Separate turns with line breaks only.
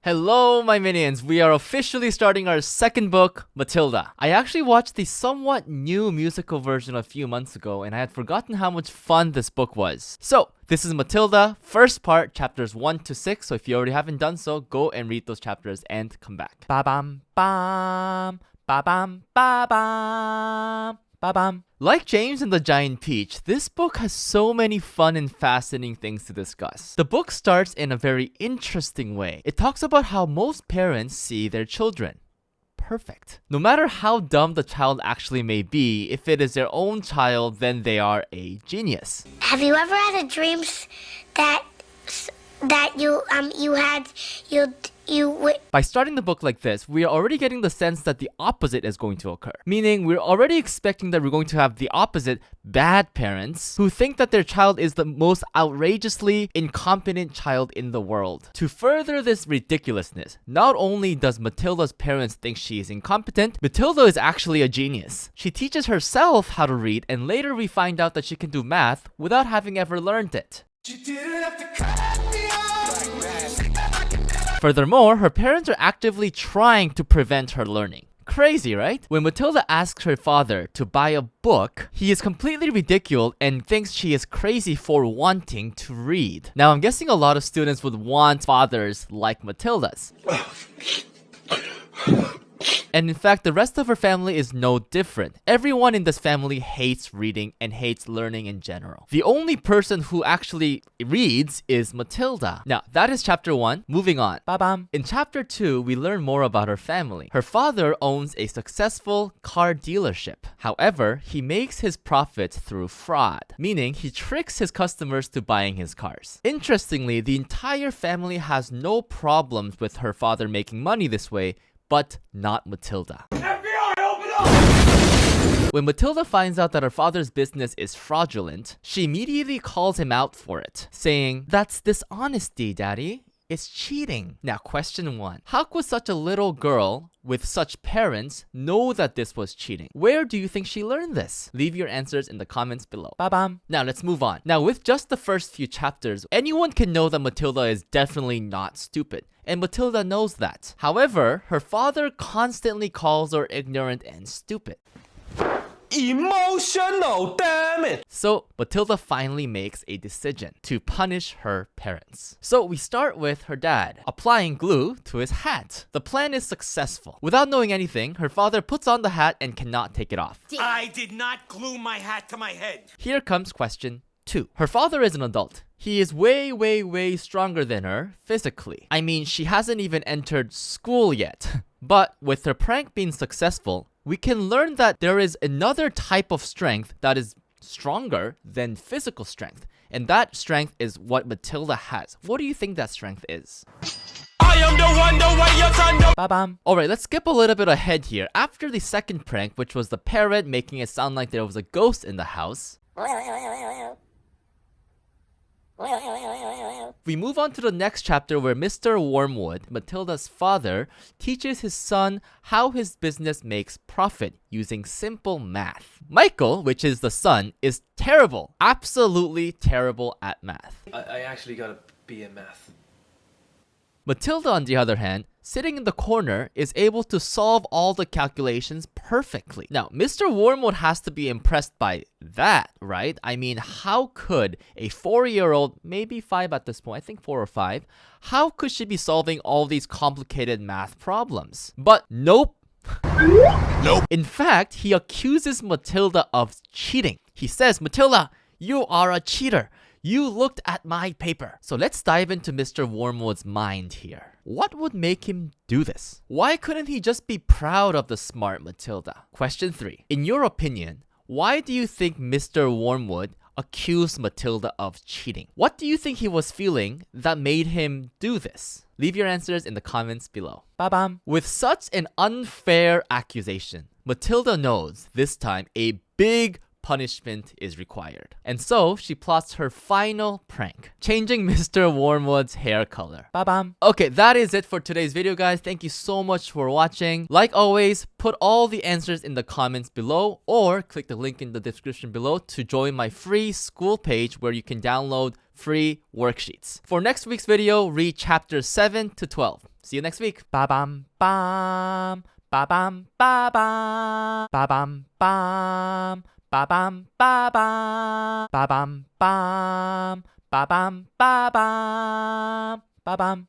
Hello, my minions! We are officially starting our second book, Matilda. I actually watched the somewhat new musical version a few months ago, and I had forgotten how much fun this book was. So, this is Matilda, first part, chapters 1 to 6, so if you already haven't done so, go and read those chapters and come back. Ba-bam, bam, ba-bam, ba-bam. Ba-bam. Like James and the Giant Peach, this book has so many fun and fascinating things to discuss. The book starts in a very interesting way. It talks about how most parents see their children. Perfect. No matter how dumb the child actually may be, if it is their own child, then they are a genius.
Have you ever had a dream that
By starting the book like this, we are already getting the sense that the opposite is going to occur. Meaning, we're already expecting that we're going to have the opposite, bad parents, who think that their child is the most outrageously incompetent child in the world. To further this ridiculousness, not only does Matilda's parents think she is incompetent, Matilda is actually a genius. She teaches herself how to read, and later we find out that she can do math without having ever learned it. Furthermore, her parents are actively trying to prevent her learning. Crazy, right? When Matilda asks her father to buy a book, he is completely ridiculed and thinks she is crazy for wanting to read. Now, I'm guessing a lot of students would want fathers like Matilda's. And in fact, the rest of her family is no different. Everyone in this family hates reading and hates learning in general. The only person who actually reads is Matilda. Now, that is chapter 1. Moving on. Ba-bam. In chapter 2, we learn more about her family. Her father owns a successful car dealership. However, he makes his profits through fraud, meaning he tricks his customers to buying his cars. Interestingly, the entire family has no problems with her father making money this way, but not Matilda.
FBI, open up!
When Matilda finds out that her father's business is fraudulent, she immediately calls him out for it, saying, "That's dishonesty, Daddy. It's cheating." Now, question 1. How could such a little girl with such parents know that this was cheating? Where do you think she learned this? Leave your answers in the comments below. Ba-bam. Now, let's move on. Now, with just the first few chapters, anyone can know that Matilda is definitely not stupid. And Matilda knows that. However, her father constantly calls her ignorant and stupid.
Emotional, damn it!
So, Matilda finally makes a decision to punish her parents. So, we start with her dad, applying glue to his hat. The plan is successful. Without knowing anything, her father puts on the hat and cannot take it off.
I did not glue my hat to my head.
Here comes question 2. Her father is an adult. He is way stronger than her physically. I mean, she hasn't even entered school yet. But with her prank being successful, we can learn that there is another type of strength that is stronger than physical strength. And that strength is what Matilda has. What do you think that strength is?
I am the one, the way your son know.
Ba-bam. Alright, let's skip a little bit ahead here. After the second prank, which was the parrot making it sound like there was a ghost in the house, we move on to the next chapter where Mr. Wormwood, Matilda's father, teaches his son how his business makes profit using simple math. Michael, which is the son, is terrible, absolutely terrible at math.
I actually got a B in math.
Matilda, on the other hand, sitting in the corner, is able to solve all the calculations perfectly. Now, Mr. Wormwood has to be impressed by that, right? I mean, how could a 4-year-old, maybe 5 at this point, I think 4 or 5, how could she be solving all these complicated math problems? But nope. Nope. In fact, he accuses Matilda of cheating. He says, "Matilda, you are a cheater. You looked at my paper." So let's dive into Mr. Wormwood's mind here. What would make him do this? Why couldn't he just be proud of the smart Matilda? Question 3. In your opinion, why do you think Mr. Wormwood accused Matilda of cheating? What do you think he was feeling that made him do this? Leave your answers in the comments below. Ba-bam. With such an unfair accusation, Matilda knows this time a big punishment is required. And so, she plots her final prank, changing Mr. Wormwood's hair color. Ba-bam. Okay, that is it for today's video, guys. Thank you so much for watching. Like always, put all the answers in the comments below, or click the link in the description below to join my free school page where you can download free worksheets. For next week's video, read chapters 7 to 12. See you next week. Ba bam bam. Ba bam ba bam. Ba bam bam. Ba bam ba bam. Ba bam bam. Ba bam ba bam. Ba bam.